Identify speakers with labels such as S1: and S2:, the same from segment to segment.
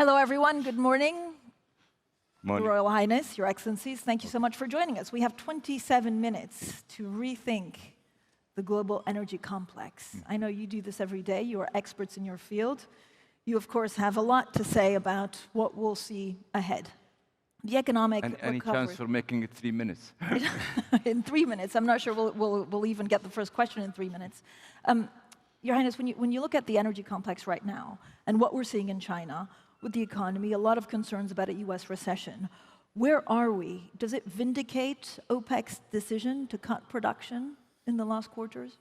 S1: Hello, everyone. Good morning.
S2: Morning.
S1: Your Royal Highness, Your Excellencies, thank you so much for joining us. We have 27 minutes to rethink the global energy complex. I know you do this every day. You are experts in your field. You, of course, have a lot to say about what we'll see ahead. The economic
S2: and
S1: recovery.
S2: any chance for making it 3 minutes?
S1: In 3 minutes. I'm not sure we'll even get the first question in 3 minutes. Your Highness, when you look at the energy complex right now and what we're seeing in China with the economy, a lot of concerns about a US recession, where are we? Does it vindicate OPEC's decision to cut production in the last quarters?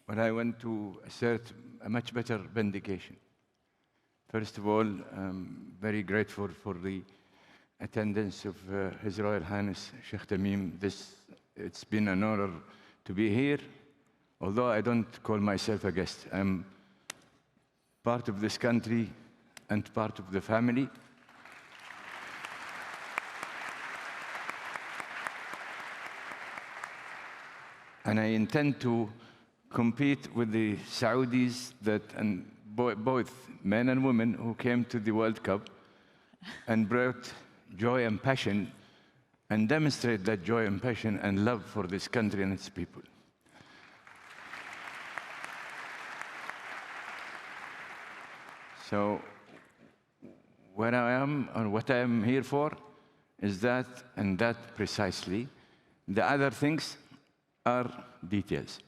S2: Well, I want to assert a much better vindication. First of all, I'm very grateful for the attendance of His Royal Highness Sheikh Tamim. It's been an honor to be here, although I don't call myself a guest. I'm part of this country and part of the family. And I intend to compete with the Saudis and both men and women who came to the World Cup and brought joy and passion and demonstrate that joy and passion and love for this country and its people. So where I am and what I am here for is that and that precisely. The other things are details.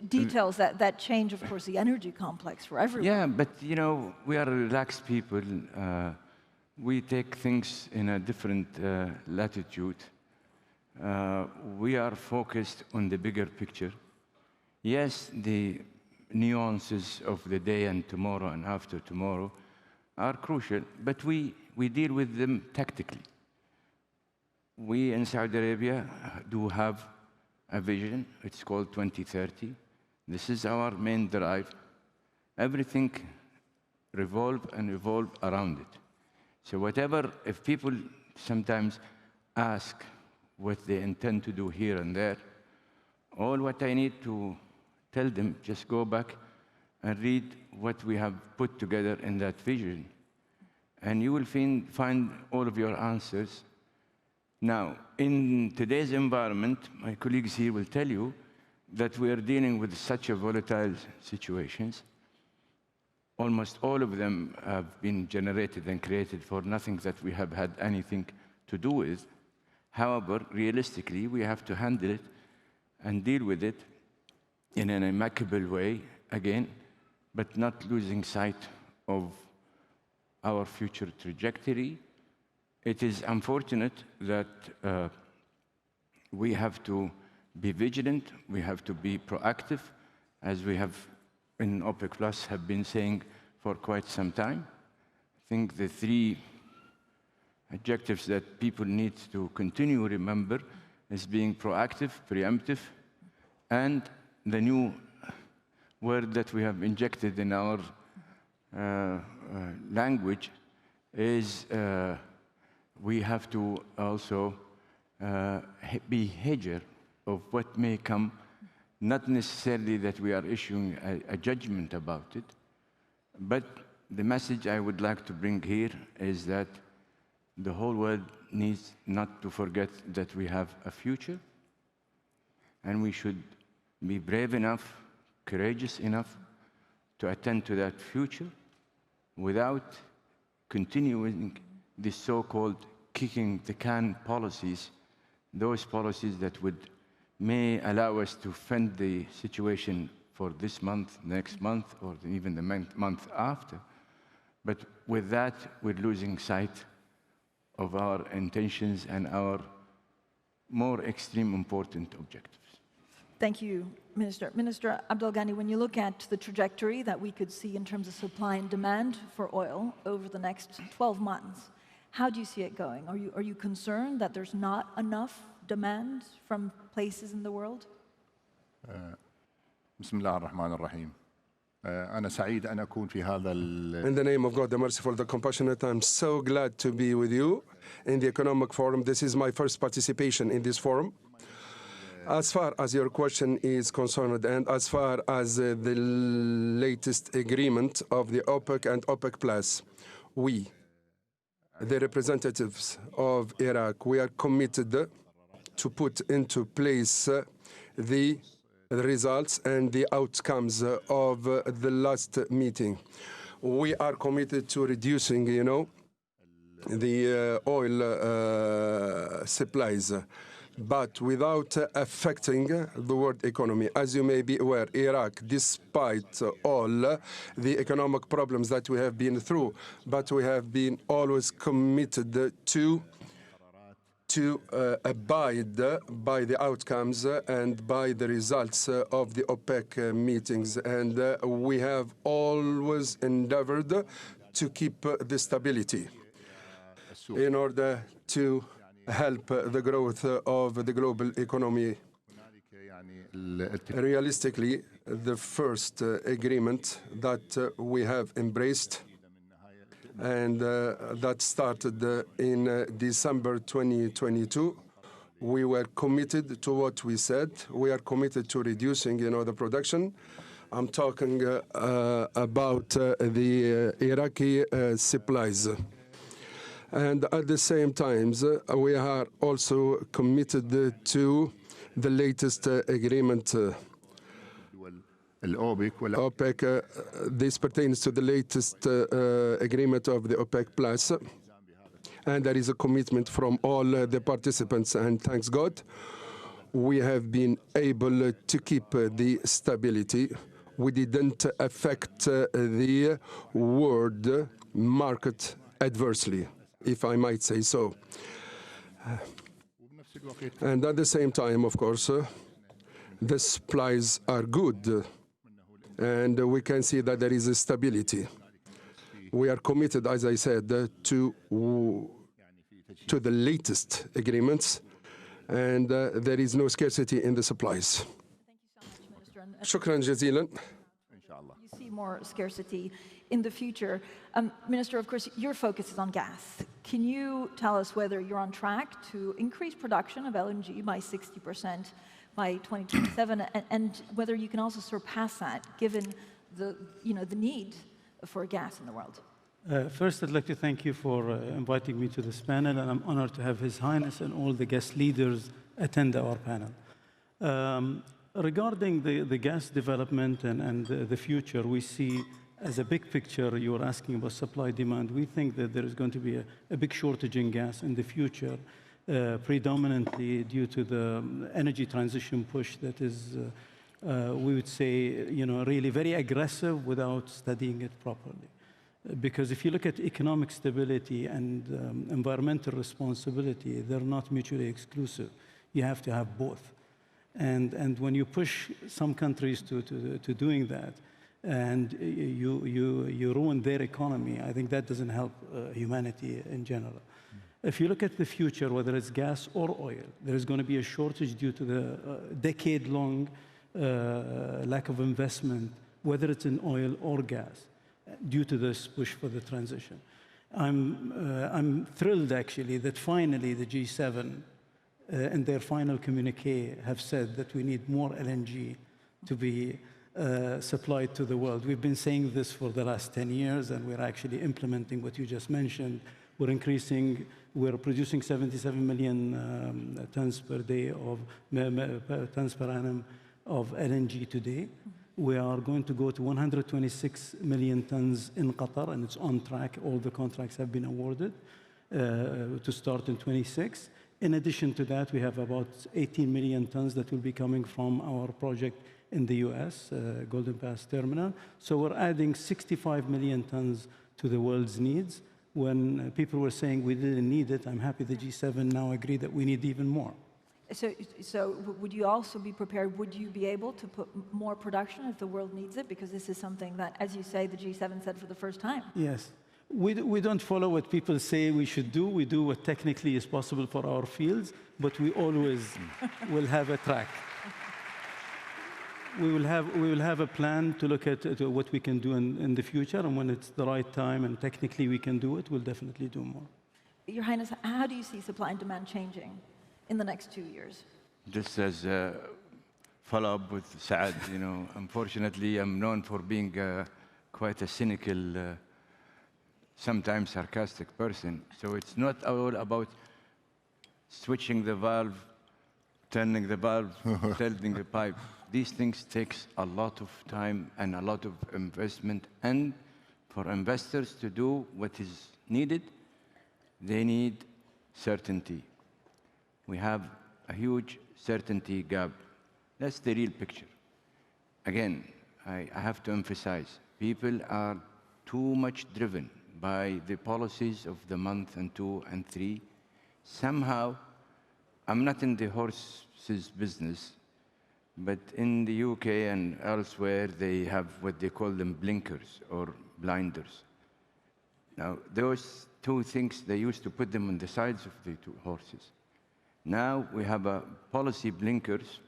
S1: Details that change, of course, the energy complex for everyone.
S2: Yeah, but you know, we are relaxed people. We take things in a different latitude. We are focused on the bigger picture. Yes, the nuances of the day and tomorrow and after tomorrow are crucial, but we deal with them tactically. We in Saudi Arabia do have a vision. It's called 2030. This is our main drive. Everything revolve and evolve around it. So whatever, if people sometimes ask what they intend to do here and there, all what I need to tell them, just go back and read what we have put together in that vision. And you will find all of your answers. Now, in today's environment, my colleagues here will tell you that we are dealing with such a volatile situations. Almost all of them have been generated and created for nothing that we have had anything to do with. However, realistically, we have to handle it and deal with it in an amicable way, again, but not losing sight of our future trajectory. It is unfortunate that we have to be vigilant, we have to be proactive, as we have in OPEC Plus have been saying for quite some time. I think the three adjectives that people need to continue to remember is being proactive, preemptive, and the new word that we have injected in our language is we have to also be hedger of what may come, not necessarily that we are issuing a judgment about it, but the message I would like to bring here is that the whole world needs not to forget that we have a future, and we should be brave enough, courageous enough to attend to that future without continuing this so-called kicking the can policies, those policies that may allow us to fend the situation for this month, next month, or even the month after. But with that, we're losing sight of our intentions and our more extreme important objectives.
S1: Thank you, Minister. Minister Abdul Ghani, when you look at the trajectory that we could see in terms of supply and demand for oil over the next 12 months, how do you see it going? Are you concerned that there's not enough demand from places in the world?
S3: بسم الله الرحمن الرحيم. أنا سعيد أن أكون في هذا
S4: In the name of God, the merciful, the compassionate, I'm so glad to be with you in the Economic Forum. This is my first participation in this forum. As far as your question is concerned, and as far as the latest agreement of the OPEC and OPEC Plus, we, the representatives of Iraq, we are committed to put into place the results and the outcomes of the last meeting. We are committed to reducing, the oil supplies, but without affecting the world economy. As you may be aware, Iraq, despite all the economic problems that we have been through, but we have been always committed to abide by the outcomes and by the results of the OPEC meetings. And we have always endeavored to keep the stability in order to help the growth of the global economy. Realistically, the first agreement that we have embraced and that started in December 2022, we were committed to what we said. We are committed to reducing, the production. I'm talking about the Iraqi supplies. And at the same time, we are also committed to the latest agreement. OPEC, this pertains to the latest agreement of the OPEC Plus, and there is a commitment from all the participants, and thanks God, we have been able to keep the stability. We didn't affect the world market adversely, if I might say so. And at the same time, of course, the supplies are good, and we can see that there is a stability. We are committed, as I said, to the latest agreements, and there is no scarcity in the supplies.
S1: Thank you so much, Minister.
S4: شكرا جزيلا.
S1: You see more scarcity in the future. Minister, of course, your focus is on gas. Can you tell us whether you're on track to increase production of LNG by 60% by 2027, and whether you can also surpass that, given the need for gas in the world?
S5: First, I'd like to thank you for inviting me to this panel, and I'm honored to have His Highness and all the guest leaders attend our panel. Regarding the gas development and the future, we see as a big picture, you were asking about supply-demand. We think that there is going to be a big shortage in gas in the future, predominantly due to the energy transition push that is, we would say, really very aggressive without studying it properly. Because if you look at economic stability and environmental responsibility, they're not mutually exclusive. You have to have both. And when you push some countries to doing that, and you ruin their economy, I think that doesn't help humanity in general. If you look at the future, whether it's gas or oil, there is going to be a shortage due to the decade-long lack of investment, whether it's in oil or gas, due to this push for the transition. I'm thrilled, actually, that finally the G7, in their final communique, have said that we need more LNG to be supplied to the world. We've been saying this for the last 10 years, and we're actually implementing what you just mentioned. We're producing 77 million tons per day of tons per annum of LNG today. We are going to go to 126 million tons in Qatar, and it's on track. All the contracts have been awarded to start in 26. In addition to that, we have about 18 million tons that will be coming from our project in the US, Golden Pass Terminal. So we're adding 65 million tons to the world's needs. When people were saying we didn't need it, I'm happy the G7 now agree that we need even more.
S1: So would you also be prepared, would you be able to put more production if the world needs it? Because this is something that, as you say, the G7 said for the first time.
S5: Yes. We don't follow what people say we should do. We do what technically is possible for our fields, but we always will have a track. We will have a plan to look at what we can do in the future, and when it's the right time and technically we can do it, we'll definitely do more.
S1: Your Highness, how do you see supply and demand changing in the next 2 years?
S2: Just as a follow-up with Saad, you know, unfortunately, I'm known for being quite a cynical, sometimes sarcastic person. So it's not all about switching the valve, turning the valve, tilting the pipe. These things takes a lot of time and a lot of investment. And for investors to do what is needed, they need certainty. We have a huge certainty gap. That's the real picture. Again, I have to emphasize, people are too much driven by the policies of the month and 2 and 3. Somehow, I'm not in the horses business, but in the UK and elsewhere, they have what they call them blinkers or blinders. Now, those two things, they used to put them on the sides of the two horses. Now we have a policy blinkers,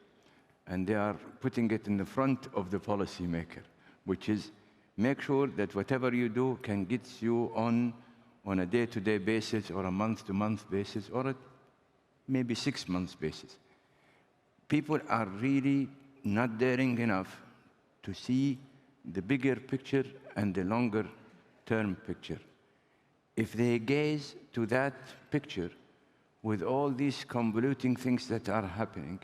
S2: and they are putting it in the front of the policymaker, which is make sure that whatever you do can get you on a day-to-day basis or a month-to-month basis or a maybe 6 months basis. People are really not daring enough to see the bigger picture and the longer-term picture. If they gaze to that picture with all these convoluting things that are happening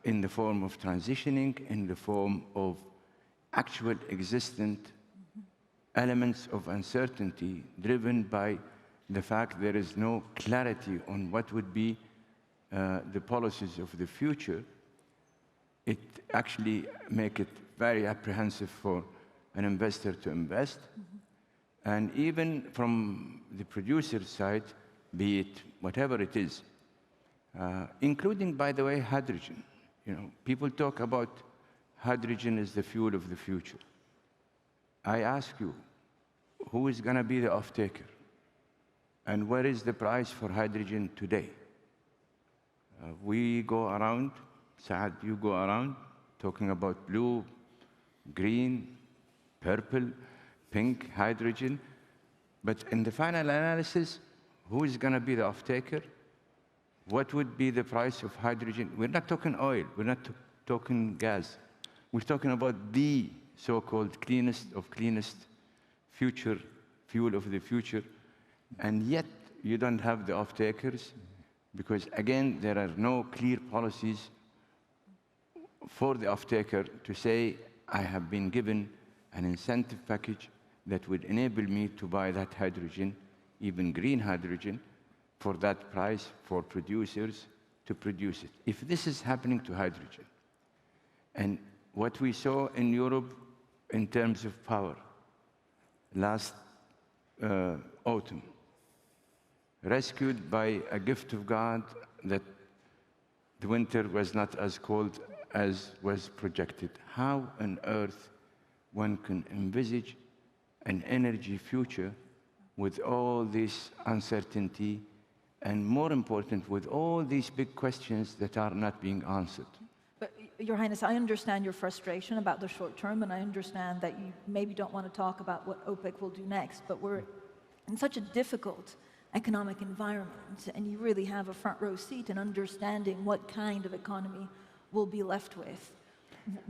S2: in the form of transitioning, in the form of actual existent elements of uncertainty driven by the fact there is no clarity on what would be the policies of the future, it actually makes it very apprehensive for an investor to invest. And even from the producer side, be it whatever it is, including, by the way, hydrogen. You know, people talk about hydrogen as the fuel of the future. I ask you, who is going to be the off-taker? And where is the price for hydrogen today? We go around, Saad, you go around, talking about blue, green, purple, pink hydrogen. But in the final analysis, who is going to be the off-taker? What would be the price of hydrogen? We're not talking oil. We're not talking gas. We're talking about the so-called cleanest of cleanest future, fuel of the future. And yet, you don't have the off-takers because, again, there are no clear policies for the off-taker to say, I have been given an incentive package that would enable me to buy that hydrogen, even green hydrogen, for that price for producers to produce it. If this is happening to hydrogen, and what we saw in Europe in terms of power last autumn, rescued by a gift of God that the winter was not as cold as was projected. How on earth one can envisage an energy future with all this uncertainty and, more important, with all these big questions that are not being answered?
S1: But, Your Highness, I understand your frustration about the short term, and I understand that you maybe don't want to talk about what OPEC will do next, but we're in such a difficult economic environment, and you really have a front row seat in understanding what kind of economy we'll be left with.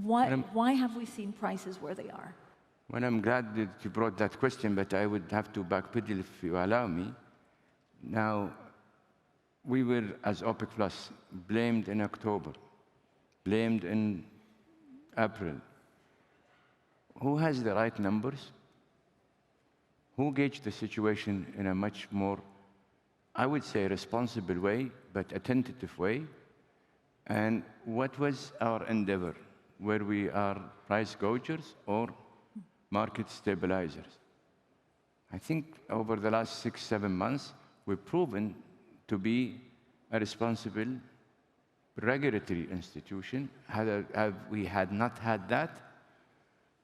S1: Why have we seen prices where they are?
S2: Well, I'm glad that you brought that question, but I would have to backpedal if you allow me. Now, we were, as OPEC Plus, blamed in October, blamed in April. Who has the right numbers? Who gauged the situation in a much more, I would say, responsible way, but a tentative way? And what was our endeavor? Were we are price gougers or market stabilizers? I think over the last 6-7 months, we've proven to be a responsible regulatory institution. Had we had not had that,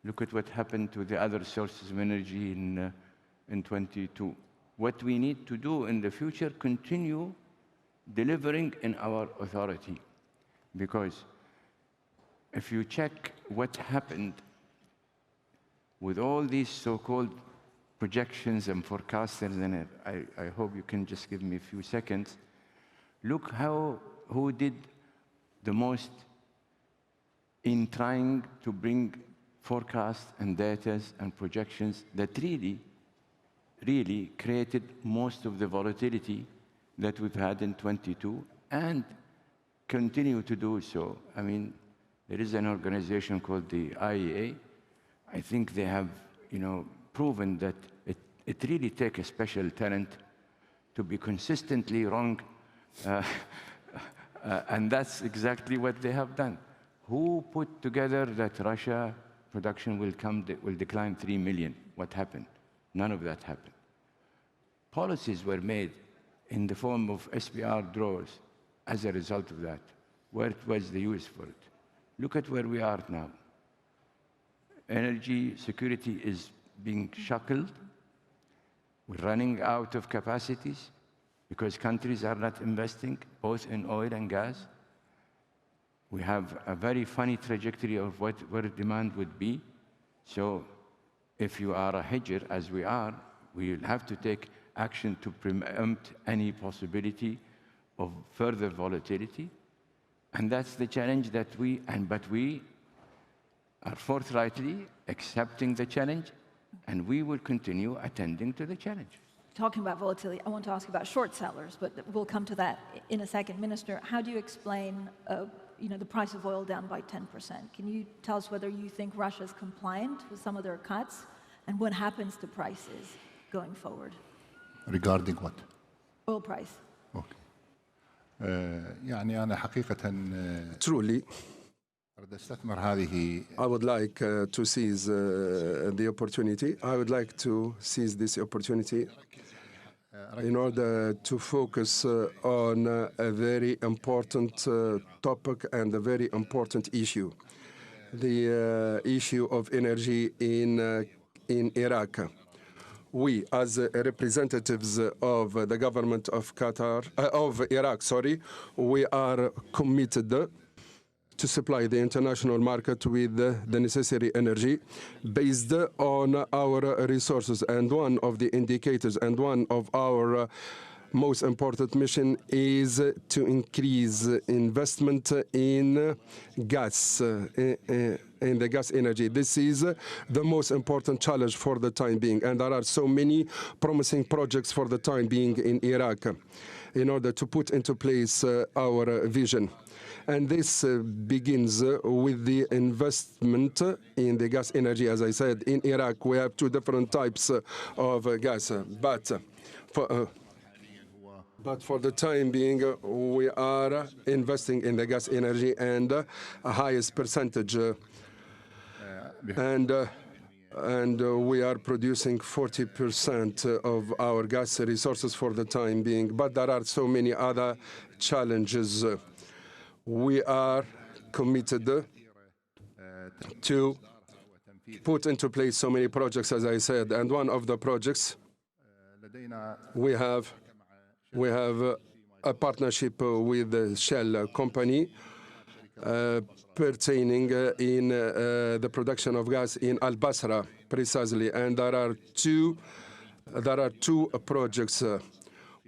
S2: look at what happened to the other sources of energy in 22. What we need to do in the future, continue delivering in our authority. Because if you check what happened with all these so-called projections and forecasters, and I hope you can just give me a few seconds, look how who did the most in trying to bring forecasts and data and projections that really created most of the volatility that we've had in 22 and continue to do so. I mean, there is an organization called the IEA. I think they have, proven that it really takes a special talent to be consistently wrong, and that's exactly what they have done. Who put together that Russia production will decline 3 million? What happened? None of that happened. Policies were made in the form of SPR draws as a result of that. Where was the use for it? Look at where we are now. Energy security is being shackled. We're running out of capacities because countries are not investing both in oil and gas. We have a very funny trajectory of where demand would be. So if you are a hedger, as we are, we will have to take action to preempt any possibility of further volatility. And that's the challenge that but we are forthrightly accepting the challenge, and we will continue attending to the challenge.
S1: Talking about volatility, I want to ask about short sellers, but we'll come to that in a second. Minister, how do you explain the price of oil down by 10%? Can you tell us whether you think Russia is compliant with some of their cuts, and what happens to prices going forward?
S3: Regarding what?
S1: Oil price.
S3: Okay. يعني أنا حقيقة
S4: Truly,
S3: أريد أستثمر هذه
S4: I would like to seize the opportunity. I would like to seize this opportunity in order to focus on a very important topic and a very important issue, the issue of energy in Iraq. We, as representatives of the government of Iraq, we are committed to supply the international market with the necessary energy based on our resources. And one of the indicators and one of our most important mission is to increase investment in gas, in the gas energy. This is the most important challenge for the time being. And there are so many promising projects for the time being in Iraq in order to put into place our vision. And this begins with the investment in the gas energy. As I said, in Iraq, we have two different types of gas. But for the time being, we are investing in the gas energy and a highest percentage. And we are producing 40% of our gas resources for the time being. But there are so many other challenges. We are committed to put into place so many projects, as I said. And one of the projects, we have a partnership with the Shell company pertaining in the production of gas in Al-Basra, precisely. And there are two projects.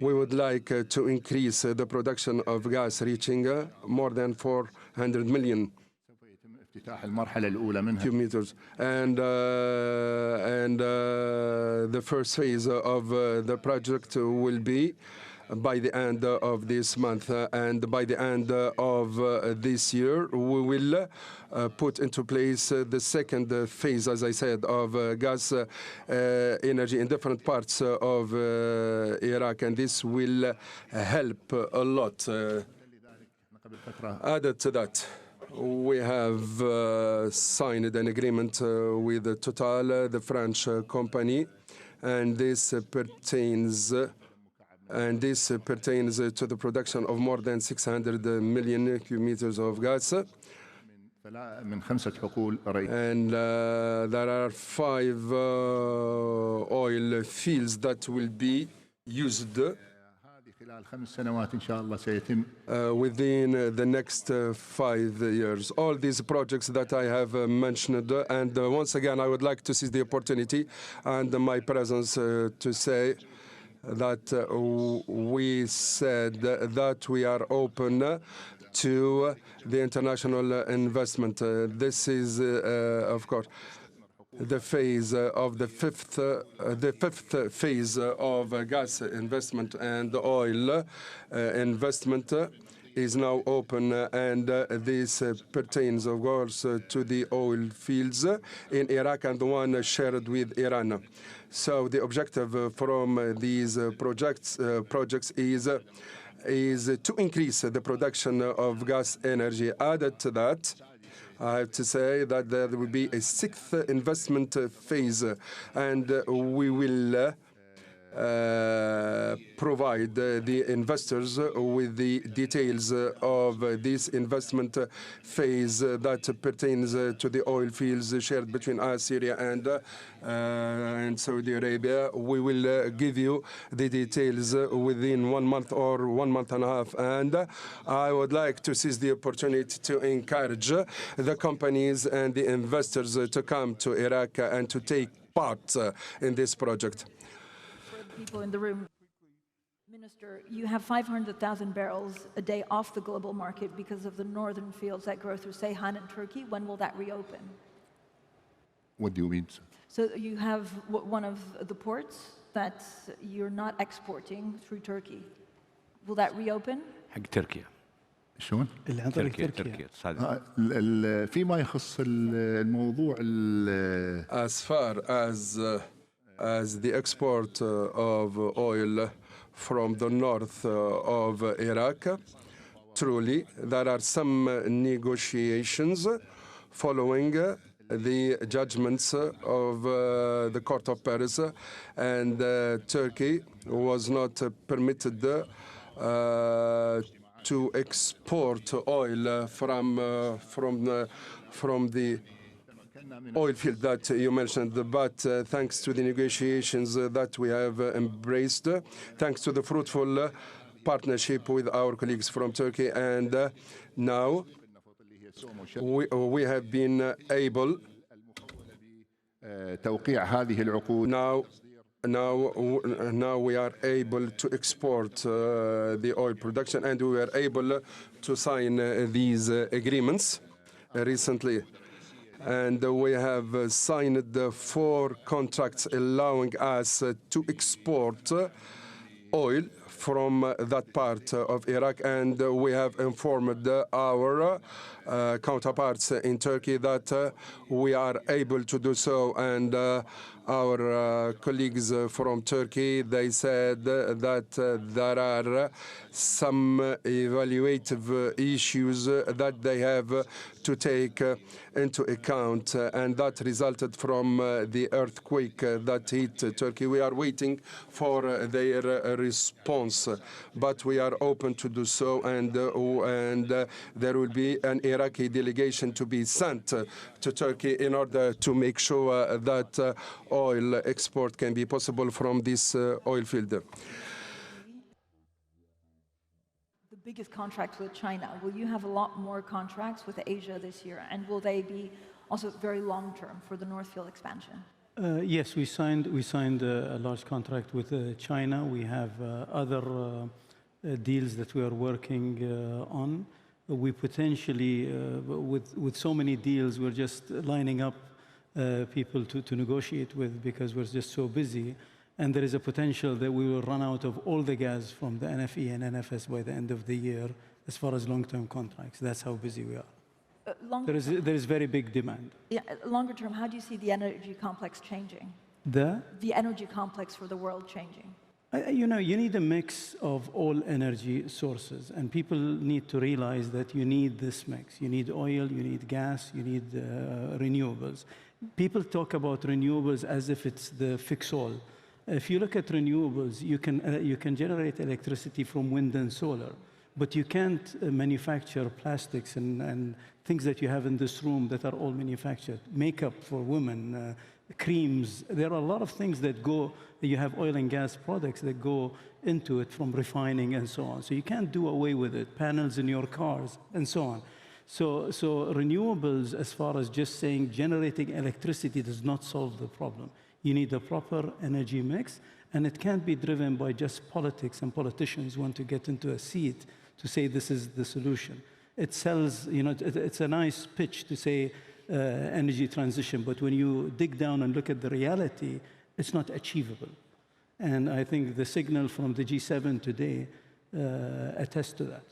S4: We would like to increase the production of gas, reaching more than 400 million cubic meters. And the first phase of the project will be by the end of this month. And by the end of this year, we will put into place the second phase, as I said, of gas energy in different parts of Iraq. And this will help a lot. Added to that, we have signed an agreement with Total, the French company, and this pertains to the production of more than 600 million cubic meters of gas. And there are 5 oil fields that will be used within the next 5 years. All these projects that I have mentioned, and once again, I would like to seize the opportunity and my presence to say that we said that we are open to the international investment. This is, of course, the phase of the fifth phase of gas investment and oil investment is now open, and this pertains, of course, to the oil fields in Iraq and the one shared with Iran. So the objective from these projects is to increase the production of gas energy. Added to that, I have to say that there will be a sixth investment phase, and we will provide the investors with the details of this investment phase that pertains to the oil fields shared between us, Syria, and Saudi Arabia. We will give you the details within 1 month or 1 month and a half. And I would like to seize the opportunity to encourage the companies and the investors to come to Iraq and to take part in this project.
S1: People in the room. Minister, you have 500,000 barrels a day off the global market because of the northern fields that grow through Ceyhan in Turkey. When will that reopen?
S3: What do you mean?
S1: So you have one of the ports that you're not exporting through Turkey. Will that reopen?
S2: حق تركيا.
S3: شلون؟
S2: تركيا.
S3: فيما يخص الموضوع
S4: As far as the export of oil from the north of Iraq, truly, there are some negotiations following the judgments of the Court of Paris, and Turkey was not permitted to export oil from the oil field that you mentioned, but thanks to the negotiations that we have embraced, thanks to the fruitful partnership with our colleagues from Turkey, and now we have been able now we are able to export the oil production, and we were able to sign these agreements recently. And we have signed 4 contracts allowing us to export oil from that part of Iraq, and we have informed our counterparts in Turkey that we are able to do so. And our colleagues from Turkey, they said that there are some evaluative issues that they have to take into account, and that resulted from the earthquake that hit Turkey. We are waiting for their response, but we are open to do so, and there will be an Iraqi delegation to be sent to Turkey in order to make sure that oil export can be possible from this oil field.
S1: The biggest contract with China. Will you have a lot more contracts with Asia this year, and will they be also very long-term for the North Field expansion?
S5: Yes, we signed a large contract with China. We have other deals that we are working on. We potentially, with so many deals, we're just lining up people to negotiate with because we're just so busy. And there is a potential that we will run out of all the gas from the NFE and NFS by the end of the year as far as long-term contracts. That's how busy we are. There is very big demand.
S1: Yeah, longer term, how do you see the energy complex changing?
S5: The
S1: energy complex for the world changing?
S5: You know, you need a mix of all energy sources, and people need to realize that you need this mix. You need oil, you need gas, you need renewables. People talk about renewables as if it's the fix-all. If you look at renewables, you can generate electricity from wind and solar, but you can't manufacture plastics and things that you have in this room that are all manufactured. Makeup for women, creams. There are a lot of things that go, you have oil and gas products that go into it from refining and so on. So you can't do away with it. Panels in your cars and so on. So renewables, as far as just saying generating electricity, does not solve the problem. You need a proper energy mix, and it can't be driven by just politics and politicians want to get into a seat to say this is the solution. It sells, it's a nice pitch to say energy transition, but when you dig down and look at the reality, it's not achievable. And I think the signal from the G7 today attests to that.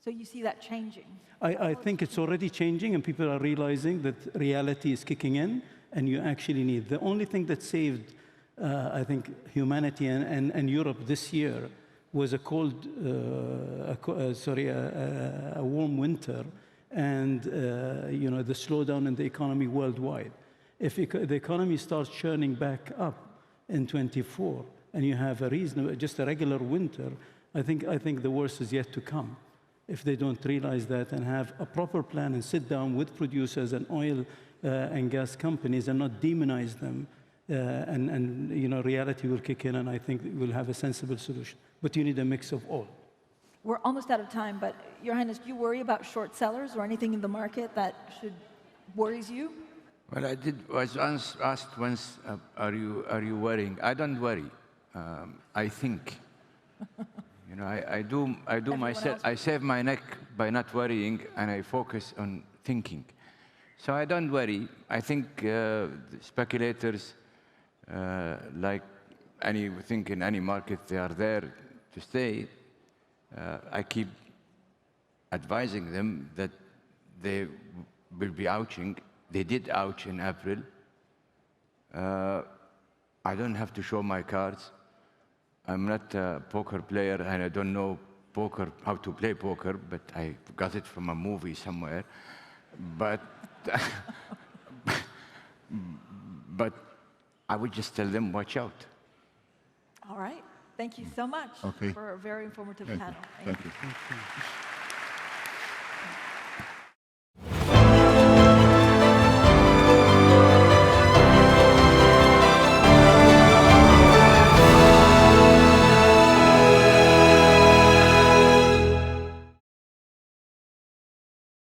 S1: So you see that changing?
S5: I think it's already changing, and people are realizing that reality is kicking in, and you actually need. The only thing that saved, I think, humanity and Europe this year was a warm winter, and the slowdown in the economy worldwide. If the economy starts churning back up in 24, and you have just a regular winter, I think the worst is yet to come. If they don't realize that and have a proper plan and sit down with producers and oil and gas companies and not demonize them, reality will kick in, and I think we'll have a sensible solution. But you need a mix of all.
S1: We're almost out of time, but Your Highness, do you worry about short sellers or anything in the market that worries you?
S2: Well, I was asked once, are you worrying? I don't worry. I think. I do myself. I save my neck by not worrying, and I focus on thinking. So I don't worry. I think speculators, like anything in any market, they are there to stay. I keep advising them that they will be ouching. They did ouch in April. I don't have to show my cards. I'm not a poker player, and I don't know how to play poker, but I got it from a movie somewhere. But I would just tell them, watch out.
S1: All right. Thank you so much for a very informative panel.
S3: Thank you.